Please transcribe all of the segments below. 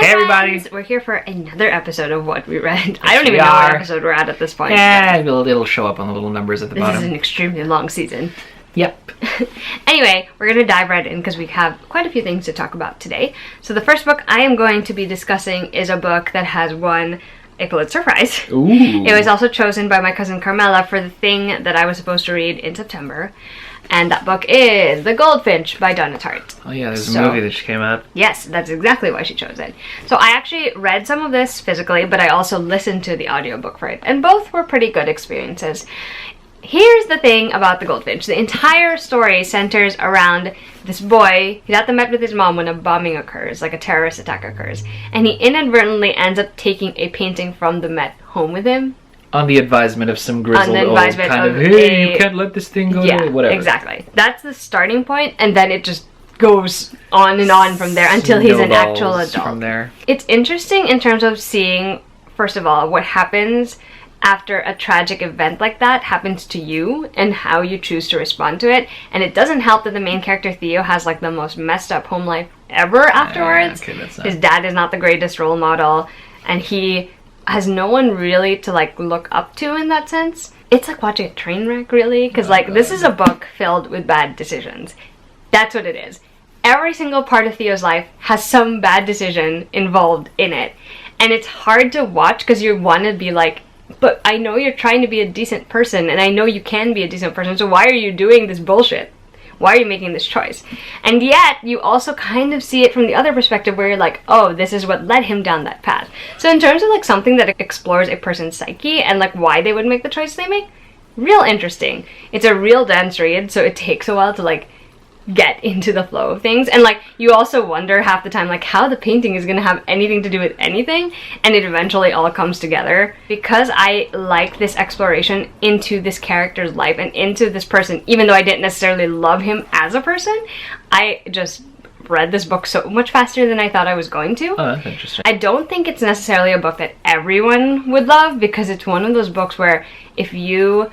everybody. We're here for another episode of What We Read. I don't even know what episode we're at this point. Yeah, it'll show up on the little numbers at the bottom. This is an extremely long season. Yep. Anyway, we're going to dive right in because we have quite a few things to talk about today. So the first book I am going to be discussing is a book that has won a Pulitzer Prize. Ooh. It was also chosen by my cousin Carmela for the thing that I was supposed to read in September. And that book is The Goldfinch by Donna Tartt. Oh yeah, there's a movie that just came out. Yes, that's exactly why she chose it. So I actually read some of this physically, but I also listened to the audiobook for it. And both were pretty good experiences. Here's the thing about The Goldfinch. The entire story centers around this boy. He's at the Met with his mom when a bombing occurs, like a terrorist attack occurs. And he inadvertently ends up taking a painting from the Met home with him. On the advisement of some grizzled old kind of, hey, you can't let this thing go to whatever. Exactly. That's the starting point, and then it just goes on and on from there until he's an actual adult. From there. It's interesting in terms of seeing, first of all, what happens after a tragic event like that happens to you and how you choose to respond to it. And it doesn't help that the main character, Theo, has like the most messed up home life ever afterwards. His dad is not the greatest role model, and he has no one really to like look up to in that sense. It's like watching a train wreck, really, because this is a book filled with bad decisions. That's what it is. Every single part of Theo's life has some bad decision involved in it, and it's hard to watch because you want to be like, but I know you're trying to be a decent person, and I know you can be a decent person, so why are you doing this bullshit? Why are you making this choice? And yet, you also kind of see it from the other perspective where you're like, oh, this is what led him down that path. So in terms of like something that explores a person's psyche and like why they would make the choice they make, real interesting. It's a real dense read, so it takes a while to like get into the flow of things. And like you also wonder half the time like how the painting is gonna have anything to do with anything, and it eventually all comes together. Because I like this exploration into this character's life and into this person, even though I didn't necessarily love him as a person, I just read this book so much faster than I thought I was going to. Oh, that's interesting. I don't think it's necessarily a book that everyone would love, because it's one of those books where if you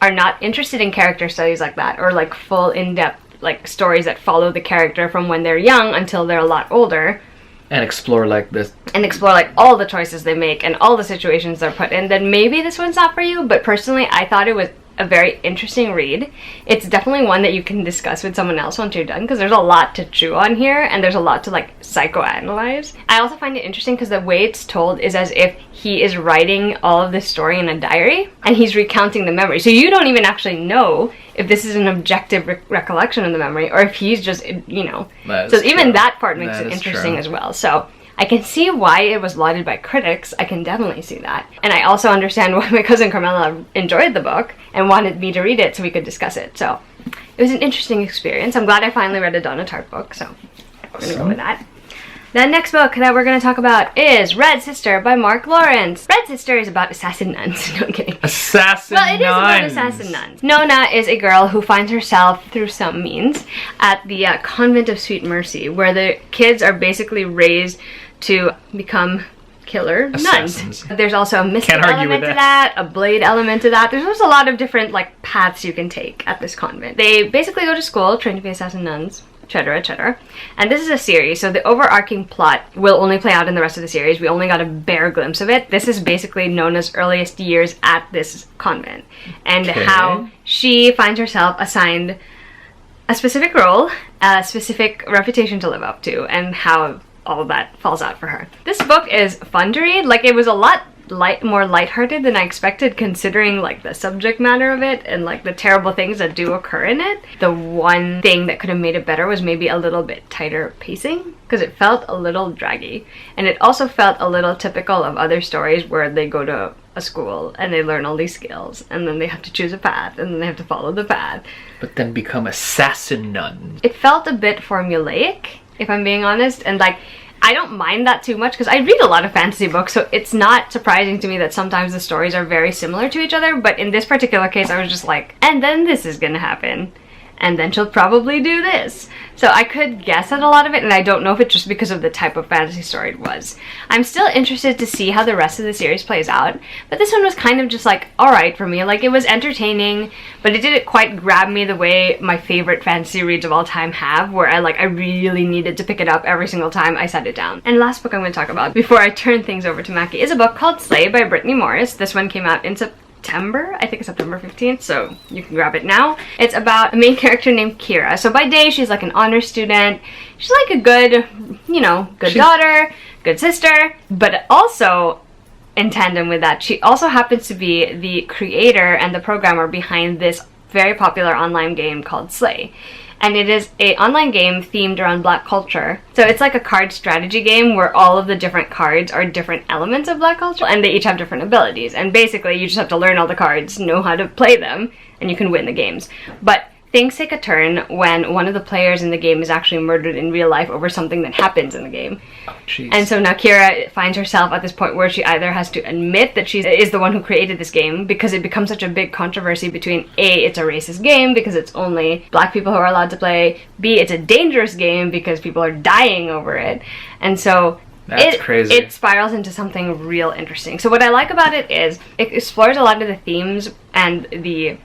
are not interested in character studies like that, or like full in-depth like stories that follow the character from when they're young until they're a lot older, and explore like this, and explore like all the choices they make and all the situations they're put in, then maybe this one's not for you. But personally, I thought it was a very interesting read. It's definitely one that you can discuss with someone else once you're done, because there's a lot to chew on here and there's a lot to like psychoanalyze. I also find it interesting because the way it's told is as if he is writing all of this story in a diary and he's recounting the memory. So you don't even actually know if this is an objective recollection of the memory or if he's just, you know. So even that part makes it interesting as well. So I can see why it was lauded by critics. I can definitely see that. And I also understand why my cousin Carmela enjoyed the book and wanted me to read it so we could discuss it. So it was an interesting experience. I'm glad I finally read a Donna Tartt book, so we're going to go with that. The next book that we're going to talk about is Red Sister by Mark Lawrence. Red Sister is about assassin nuns. No, I'm kidding. Assassin nuns. Well, it is about assassin nuns. Nona is a girl who finds herself, through some means, at the Convent of Sweet Mercy, where the kids are basically raised to become killer nuns. There's also a mystic element to that, a blade element to that. There's just a lot of different like paths you can take at this convent. They basically go to school, train to be assassin nuns, etc., etc. And this is a series, so the overarching plot will only play out in the rest of the series. We only got a bare glimpse of it. This is basically Nona's earliest years at this convent, and how she finds herself assigned a specific role, a specific reputation to live up to, and how all of that falls out for her. This book is fun to read. Like, it was a lot more lighthearted than I expected, considering like the subject matter of it and like the terrible things that do occur in it. The one thing that could have made it better was maybe a little bit tighter pacing, because it felt a little draggy, and it also felt a little typical of other stories where they go to a school and they learn all these skills and then they have to choose a path and then they have to follow the path, but then become assassin nun. It felt a bit formulaic, if I'm being honest, and like I don't mind that too much because I read a lot of fantasy books, so it's not surprising to me that sometimes the stories are very similar to each other. But in this particular case, I was just like, and then this is gonna happen. and then she'll probably do this. So I could guess at a lot of it, and I don't know if it's just because of the type of fantasy story it was. I'm still interested to see how the rest of the series plays out, but this one was kind of just like, alright for me. Like, it was entertaining, but it didn't quite grab me the way my favorite fantasy reads of all time have, where I really needed to pick it up every single time I sat it down. And last book I'm going to talk about before I turn things over to Mackie is a book called Slay by Brittany Morris. This one came out in September, I think it's September 15th, so you can grab it now. It's about a main character named Kira. So by day, she's like an honor student. She's like a good, good daughter, good sister, but also in tandem with that, she also happens to be the creator and the programmer behind this very popular online game called Slay. And it is an online game themed around Black culture. So it's like a card strategy game where all of the different cards are different elements of Black culture, and they each have different abilities. And basically, you just have to learn all the cards, know how to play them, and you can win the games. But things take a turn when one of the players in the game is actually murdered in real life over something that happens in the game. Oh, jeez. And so now Kira finds herself at this point where she either has to admit that she is the one who created this game, because it becomes such a big controversy between A, it's a racist game because it's only Black people who are allowed to play, B, it's a dangerous game because people are dying over it. And so that's crazy. It spirals into something real interesting. So what I like about it is it explores a lot of the themes and the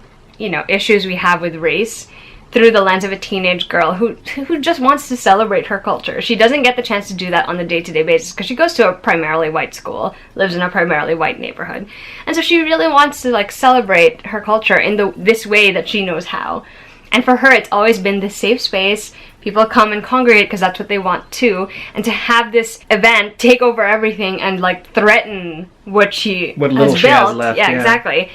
issues we have with race through the lens of a teenage girl who just wants to celebrate her culture. She doesn't get the chance to do that on a day-to-day basis because she goes to a primarily white school, lives in a primarily white neighborhood. And so she really wants to celebrate her culture in this way that she knows how. And for her, it's always been this safe space. People come and congregate because that's what they want too. And to have this event take over everything and threaten what little she has left. Yeah, exactly.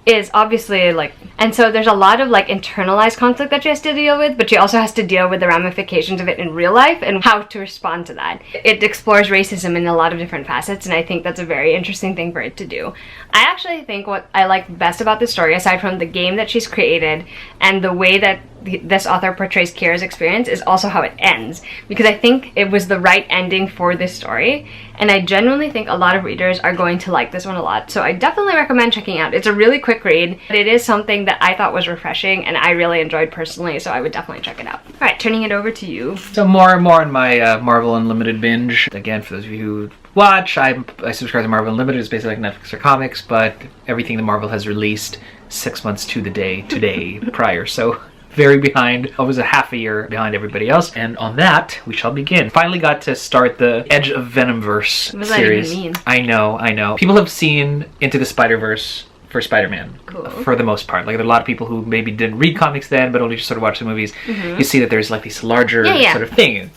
Is obviously and so there's a lot of internalized conflict that she has to deal with, but she also has to deal with the ramifications of it in real life and how to respond to that. It explores racism in a lot of different facets, and I think that's a very interesting thing for it to do. I actually think what I like best about this story, aside from the game that she's created and the way that this author portrays Kira's experience, is also how it ends, because I think it was the right ending for this story, and I genuinely think a lot of readers are going to like this one a lot. So I definitely recommend checking it out. It's a really quick read, but it is something that I thought was refreshing and I really enjoyed personally, so I would definitely check it out. Alright, turning it over to you. So more on my Marvel Unlimited binge. Again, for those of you who watch, I subscribe to Marvel Unlimited. It's basically like Netflix or comics, but everything that Marvel has released 6 months to the day today prior. So very behind. I was a half a year behind everybody else, and on that we shall begin. Finally got to start the Edge of Venomverse what does series. That even mean? I know. People have seen Into the Spider-Verse for Spider-Man, cool. For the most part. There are a lot of people who maybe didn't read comics then, but only just sort of watch the movies. Mm-hmm. You see that there's this larger sort of thing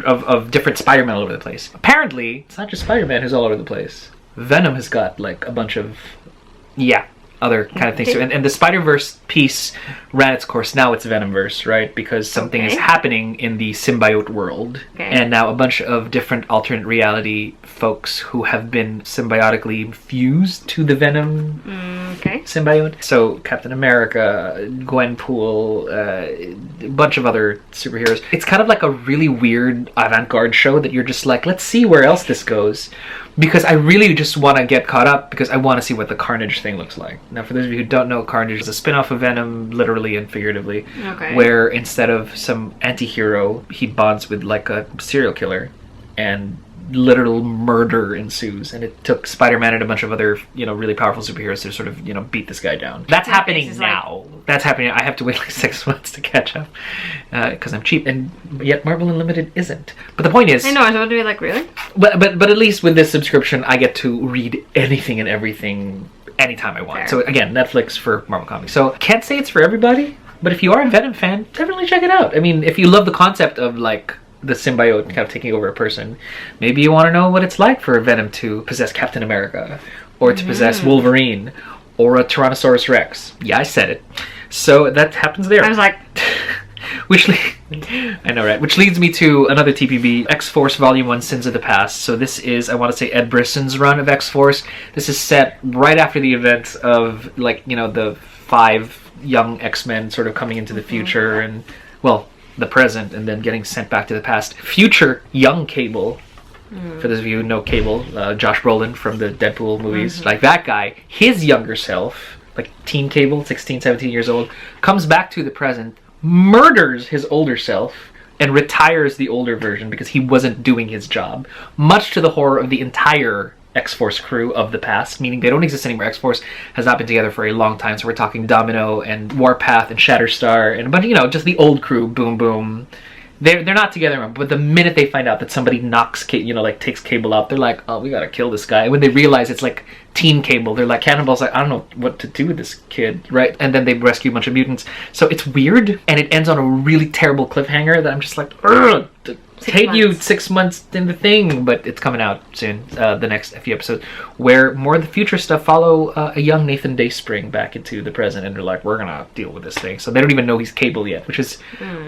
of different Spider-Man all over the place. Apparently, it's not just Spider-Man who's all over the place. Venom has got a bunch of other kind of things too. And the Spider-Verse piece ran its course. Now it's Venomverse, right? Because something is happening in the symbiote world. Okay. And now a bunch of different alternate reality folks who have been symbiotically fused to the Venom symbiote. So Captain America, Gwenpool, a bunch of other superheroes. It's kind of like a really weird avant-garde show that you're just let's see where else this goes. Because I really just want to get caught up, because I want to see what the Carnage thing looks like. Now, for those of you who don't know, Carnage is a spin-off of Venom, literally and figuratively, where instead of some anti-hero, he bonds with a serial killer, and literal murder ensues. And it took Spider-Man and a bunch of other, really powerful superheroes to sort of, beat this guy down. That's happening now. That's happening. I have to wait 6 months to catch up, because I'm cheap, and yet Marvel Unlimited isn't. But the point is, I know. I was about to be really? But at least with this subscription, I get to read anything and everything anytime I want. Fair. So again, Netflix for Marvel Comics. So can't say it's for everybody, but if you are a Venom fan, definitely check it out. I mean, if you love the concept of the symbiote kind of taking over a person, maybe you want to know what it's like for Venom to possess Captain America, or to possess Wolverine, or a Tyrannosaurus Rex. Yeah, I said it. So that happens there. I was like... I know, right? Which leads me to another TPB, X-Force Volume 1, Sins of the Past. So this is, I want to say, Ed Brisson's run of X-Force. This is set right after the events of, the 5 young X-Men sort of coming into the future and, the present, and then getting sent back to the past. Future young Cable, for those of you who know Cable, Josh Brolin from the Deadpool movies, that guy, his younger self, teen Cable, 16, 17 years old, comes back to the present, murders his older self and retires the older version because he wasn't doing his job, much to the horror of the entire X-Force crew of the past, meaning they don't exist anymore. X-Force has not been together for a long time, so we're talking Domino and Warpath and Shatterstar and a bunch, just the old crew, Boom Boom. They're not together anymore, but the minute they find out that somebody takes Cable out, they're like, oh, we gotta kill this guy. And when they realize it's like Teen Cable, they're like, Cannonball's like, I don't know what to do with this kid, right? And then they rescue a bunch of mutants. So it's weird, and it ends on a really terrible cliffhanger that I'm just like, ugh, hate you 6 months in the thing, but it's coming out soon, the next few episodes, where more of the future stuff follow a young Nathan Dayspring back into the present, and they're like, we're gonna deal with this thing. So they don't even know he's Cable yet, which is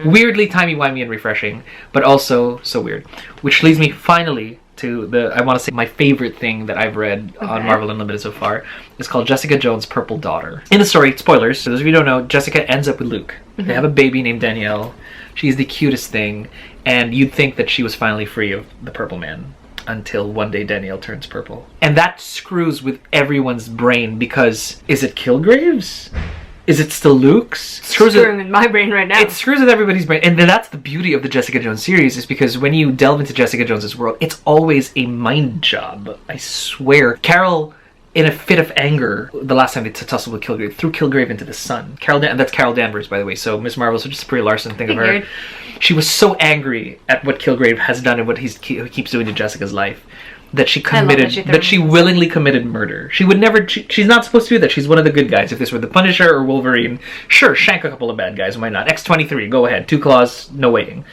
weirdly timey-wimey and refreshing, but also so weird. Which leads me finally to I want to say my favorite thing that I've read on Marvel Unlimited so far. Is called Jessica Jones' Purple Daughter. In the story, spoilers, so those of you who don't know, Jessica ends up with Luke. They have a baby named Danielle. She's the cutest thing, and you'd think that she was finally free of the Purple Man until one day Danielle turns purple. And that screws with everyone's brain because, is it Kilgrave's? Is it still Luke's? Screwing with my brain right now. It screws with everybody's brain. And that's the beauty of the Jessica Jones series, is because when you delve into Jessica Jones's world, it's always a mind job. I swear. Carol, in a fit of anger, the last time they tussled with Kilgrave, threw Kilgrave into the sun. That's Carol Danvers, by the way. So Miss Marvel, so just a Brie Larson thing of her. She was so angry at what Kilgrave has done and what he keeps doing to Jessica's life that she willingly committed murder. She would never. She's not supposed to do that. She's one of the good guys. If this were the Punisher or Wolverine, sure, shank a couple of bad guys. Why not? X-23, go ahead. 2 claws, no waiting.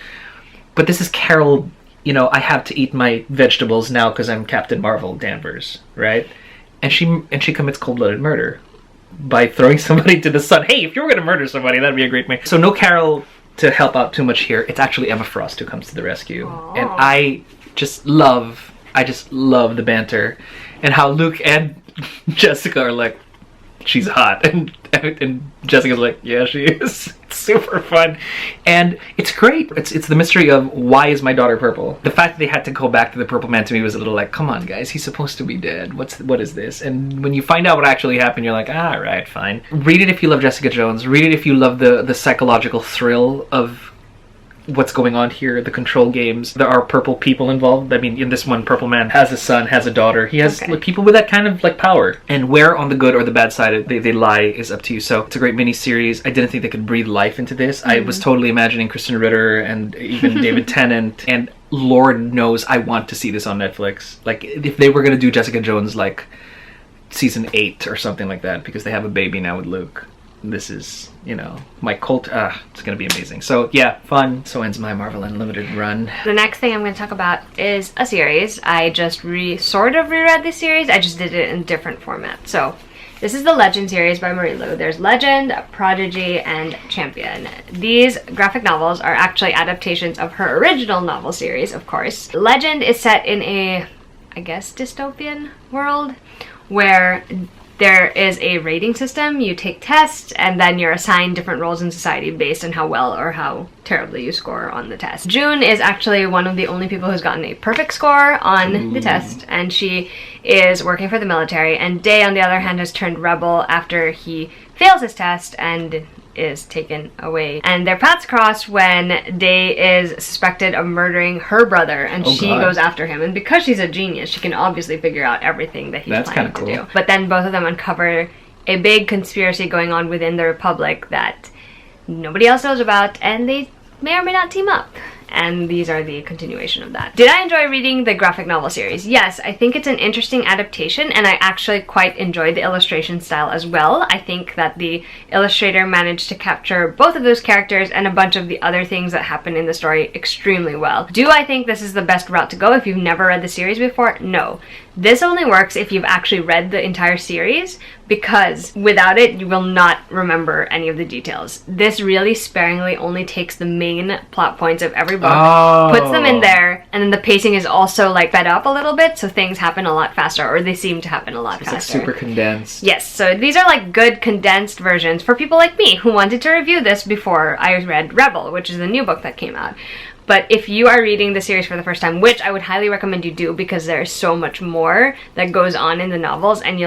But this is Carol. I have to eat my vegetables now because I'm Captain Marvel Danvers, right? And she commits cold-blooded murder by throwing somebody to the sun. Hey, if you were going to murder somebody, that'd be a great way. So no Carol to help out too much here. It's actually Emma Frost who comes to the rescue. Aww. And I just love the banter and how Luke and Jessica are like, she's hot, and Jessica's like, yeah, she is. It's super fun, and it's great. It's the mystery of why is my daughter purple. The fact that they had to go back to the Purple Man to me was a little like, come on guys, he's supposed to be dead. What is this? And when you find out what actually happened, you're like, all right, fine. Read it if you love Jessica Jones. Read it if you love the psychological thrill of what's going on here, the control games. There are purple people involved. I mean, in this one, Purple Man has a son, has a daughter. He has people with that kind of power. And where on the good or the bad side they lie is up to you. So it's a great mini-series. I didn't think they could breathe life into this. I was totally imagining Kristen Ritter and even David Tennant. And Lord knows I want to see this on Netflix. If they were going to do Jessica Jones season 8 or something like that, because they have a baby now with Luke. This is, my cult. It's going to be amazing. So, yeah, fun. So ends my Marvel Unlimited run. The next thing I'm going to talk about is a series. I just sort of reread this series. I just did it in a different format. So, this is the Legend series by Marie Lu. There's Legend, Prodigy, and Champion. These graphic novels are actually adaptations of her original novel series, of course. Legend is set in a, I guess, dystopian world where there is a rating system. You take tests, and then you're assigned different roles in society based on how well or how terribly you score on the test. June is actually one of the only people who's gotten a perfect score on the test, and she is working for the military. And Day, on the other hand, has turned rebel after he fails his test and is taken away. And their paths cross when Day is suspected of murdering her brother, and she goes after him. And because she's a genius, she can obviously figure out everything that he's planning to do. But then both of them uncover a big conspiracy going on within the Republic that nobody else knows about, and they may or may not team up. And these are the continuation of that. Did I enjoy reading the graphic novel series? Yes, I think it's an interesting adaptation, and I actually quite enjoyed the illustration style as well. I think that the illustrator managed to capture both of those characters and a bunch of the other things that happen in the story extremely well. Do I think this is the best route to go if you've never read the series before? No. This only works if you've actually read the entire series, because without it, you will not remember any of the details. This really sparingly only takes the main plot points of every book, puts them in there, and then the pacing is also sped up a little bit, so things happen a lot faster, or they seem to happen a lot faster. It's super condensed. Yes, so these are good condensed versions for people like me who wanted to review this before I read Rebel, which is the new book that came out. But if you are reading the series for the first time, which I would highly recommend you do because there's so much more that goes on in the novels, and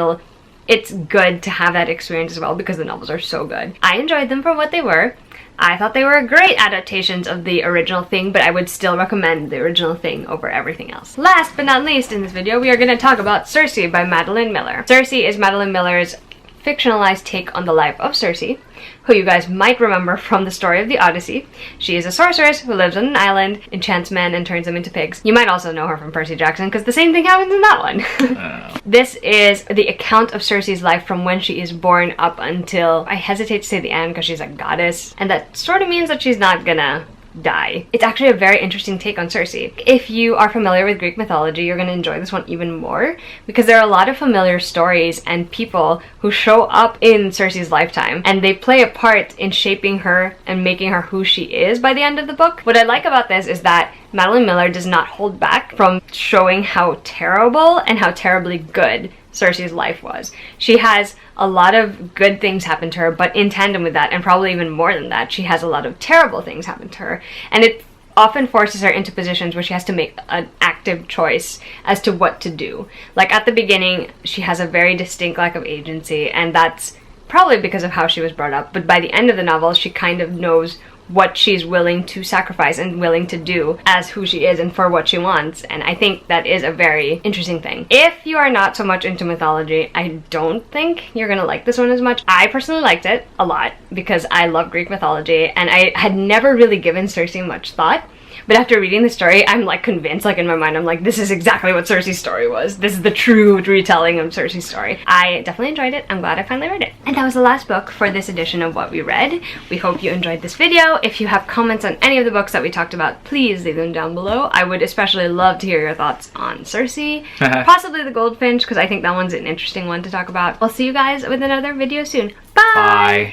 it's good to have that experience as well because the novels are so good. I enjoyed them for what they were. I thought they were great adaptations of the original thing, but I would still recommend the original thing over everything else. Last but not least in this video, we are going to talk about Cersei by Madeline Miller. Cersei is Madeline Miller's fictionalized take on the life of Cersei, who you guys might remember from the story of the Odyssey. She is a sorceress who lives on an island, enchants men, and turns them into pigs. You might also know her from Percy Jackson, because the same thing happens in that one. This is the account of Cersei's life from when she is born up until, I hesitate to say the end because she's a goddess, and that sort of means that she's not gonna die. It's actually a very interesting take on Cersei. If you are familiar with Greek mythology, you're going to enjoy this one even more, because there are a lot of familiar stories and people who show up in Cersei's lifetime, and they play a part in shaping her and making her who she is by the end of the book. What I like about this is that Madeline Miller does not hold back from showing how terrible and how terribly good Cersei's life was. She has a lot of good things happen to her, but in tandem with that, and probably even more than that, she has a lot of terrible things happen to her. And it often forces her into positions where she has to make an active choice as to what to do. Like at the beginning, she has a very distinct lack of agency, and that's probably because of how she was brought up. But by the end of the novel, she kind of knows what she's willing to sacrifice and willing to do as who she is and for what she wants, and I think that is a very interesting thing. If you are not so much into mythology, I don't think you're gonna like this one as much. I personally liked it a lot because I love Greek mythology, and I had never really given Cersei much thought. But after reading the story, I'm like convinced, like in my mind, I'm like, this is exactly what Cersei's story was. This is the true retelling of Cersei's story. I definitely enjoyed it. I'm glad I finally read it. And that was the last book for this edition of What We Read. We hope you enjoyed this video. If you have comments on any of the books that we talked about, please leave them down below. I would especially love to hear your thoughts on Cersei, possibly the Goldfinch, because I think that one's an interesting one to talk about. I'll see you guys with another video soon. Bye! Bye!